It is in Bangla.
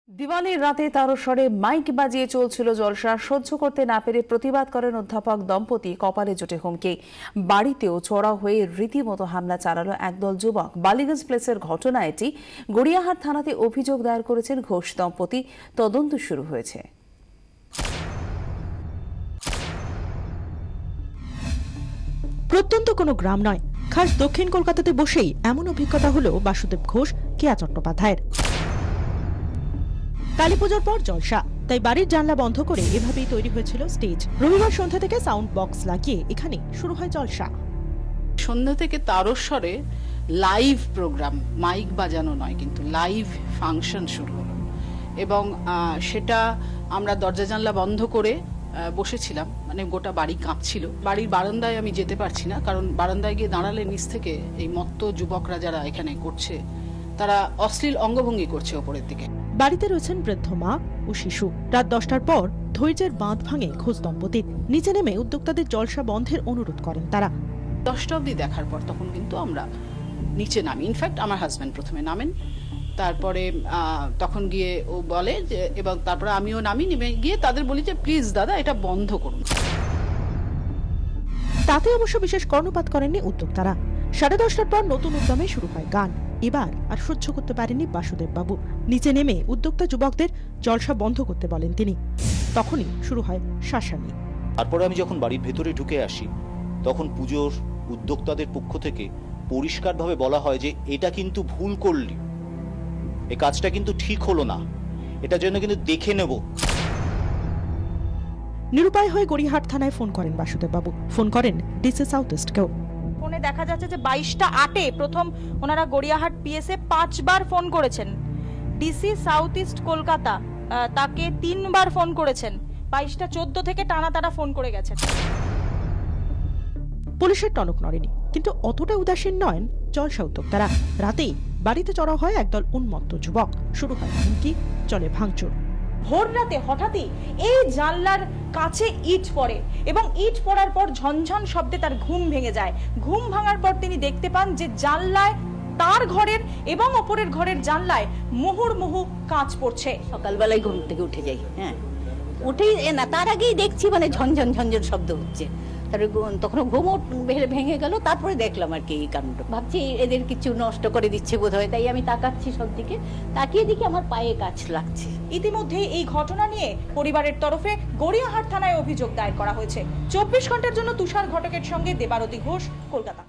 দিওয়ালির রাতে তারস্বরে মাইক বাজিয়ে চলছিল জলসা। সহ্য করতে না পেরে প্রতিবাদ করেন অধ্যাপক দম্পতি। কপালে জোটে হুমকি। বাড়িতেও চড়াও হয়ে রীতিমতো হামলা চালালো একদল যুবক। বালিগঞ্জ প্লেসের ঘটনা এটি। গড়িয়াহাট থানাতে অভিযোগ দায়ের করেছেন ঘোষ দম্পতি। তদন্ত শুরু হয়েছে। প্রত্যন্ত কোনো গ্রাম নয়, খাস দক্ষিণ কলকাতাতে বসেই এমন অভিজ্ঞতা হলো বাসুদেব ঘোষ, কেয়া চট্টোপাধ্যায়ের। কালী পুজোর পর জলসা, তাই বাড়ির জানলা বন্ধ করে এভাবেই তৈরি হয়েছিল স্টেজ। রবিবার সন্ধ্যা থেকে সাউন্ড বক্স লাগিয়ে এখানে শুরু হয় জলসা। সন্ধ্যা থেকে তারস্বরে লাইভ প্রোগ্রাম, মাইক বাজানো নয় কিন্তু লাইভ ফাংশন শুরু হলো এবং সেটা আমরা দরজা জানলা বন্ধ করে বসেছিলাম। মানে গোটা বাড়ি কাঁপছিল। বাড়ির বারান্দায় আমি যেতে পারছি না, কারণ বারান্দায় গিয়ে দাঁড়ালে নিচ থেকে এই মত্ত যুবকরা যারা এখানে করছে তারা অশ্লীল অঙ্গভঙ্গি করছে ওপরের দিকে। বাড়িতে রয়েছেন বৃদ্ধ মা ও শিশু। রাত 10টার পর ধৈর্যের বাঁধ ভাঙে ঘোষ দম্পতির। নিচে নেমে উদ্যোক্তাদের জলসা বন্ধের অনুরোধ করেন তারা। 10টা অবধি দেখার পর তখন কিন্তু আমরা নিচে নামি। ইনফ্যাক্ট আমার হাজব্যান্ড প্রথমে নামেন, তারপরে তখন গিয়ে ও বলে যে, এবং তারপরে আমিও নামি। নেমে গিয়ে তাদের বলি যে প্লিজ দাদা এটা বন্ধ করুন। তাতে অবশ্য বিশেষ কর্ণপাত করেননি উদ্যোক্তারা। 10:30টার পর নতুন উদ্যমে শুরু হয় গান। এবার আর সহ্য করতে পারেননি বাসুদেব বাবু। নিচে নেমে উদ্যোক্তা যুবকদের জলসা বন্ধ করতে বলেন তিনি। তখনই শুরু হয় শাসানি। তারপরে আমি যখন বাড়ির ভেতরে ঢুকে আসি, তখন পুজোর উদ্যোক্তাদের পক্ষ থেকে পরিষ্কারভাবে বলা হয় যে এটা কিন্তু ভুল করলি, এই কাজটা কিন্তু ঠিক হলো না, এটার জন্য কিন্তু দেখে নেব। নিরুপায় হয়ে গড়িয়াহাট থানায় ফোন করেন বাসুদেব বাবু। ফোন করেন ডিসি সাউথ ইস্টকেও। ফোনে দেখা যাচ্ছে যে 22টা 8-এ প্রথম ওনারা গড়িয়াহাট পিএসএ 5 বার ফোন করেছেন। ডিসি সাউথ ইস্ট কলকাতা তাকে 3 বার ফোন করেছেন। 22টা 14 থেকে টানা তারা ফোন করে গেছেন। পুলিশের টনক নড়েনি, কিন্তু অতটা উদাসীন নয় জলসা উদ্যোক্তারা। রাতেই বাড়িতে চড়া হয় একদল উন্মত্ত যুবক। শুরু হয় হুমকি, চলে ভাঙচুর। ভোর রাতে হঠাৎই এই জানলার কাছে ইট পড়ে এবং ইট পড়ার পর ঝনঝন শব্দে তার ঘুম ভেঙে যায়। ঘুম ভাঙার পর তিনি দেখতে পান যে জানলায়, তার ঘরের এবং অপরের ঘরের জানলায় মুহুর্মুহু কাঁচ পড়ছে। সকালবেলায় ঘুম থেকে উঠে যাই, উঠেই না তার আগেই দেখছি মানে ঝনঝন ঝনঝন শব্দ হচ্ছে। তখন ঘুমও ভেঙে গেল। তারপরে দেখলাম আর কি এই কাণ্ড। ভাবছি এদের কিছু নষ্ট করে দিচ্ছে বোধ হয়, তাই আমি তাকাচ্ছি সব দিকে। তাকিয়ে দেখি আমার পায়ে কাঁচ লাগছে। ইতিমধ্যে এই ঘটনা নিয়ে পরিবারের তরফে গড়িয়াহাট থানায় অভিযোগ দায়ের করা হয়েছে। 24 ঘন্টার জন্য তুষার ঘটকের সঙ্গে দেবারতী ঘোষ, কলকাতা।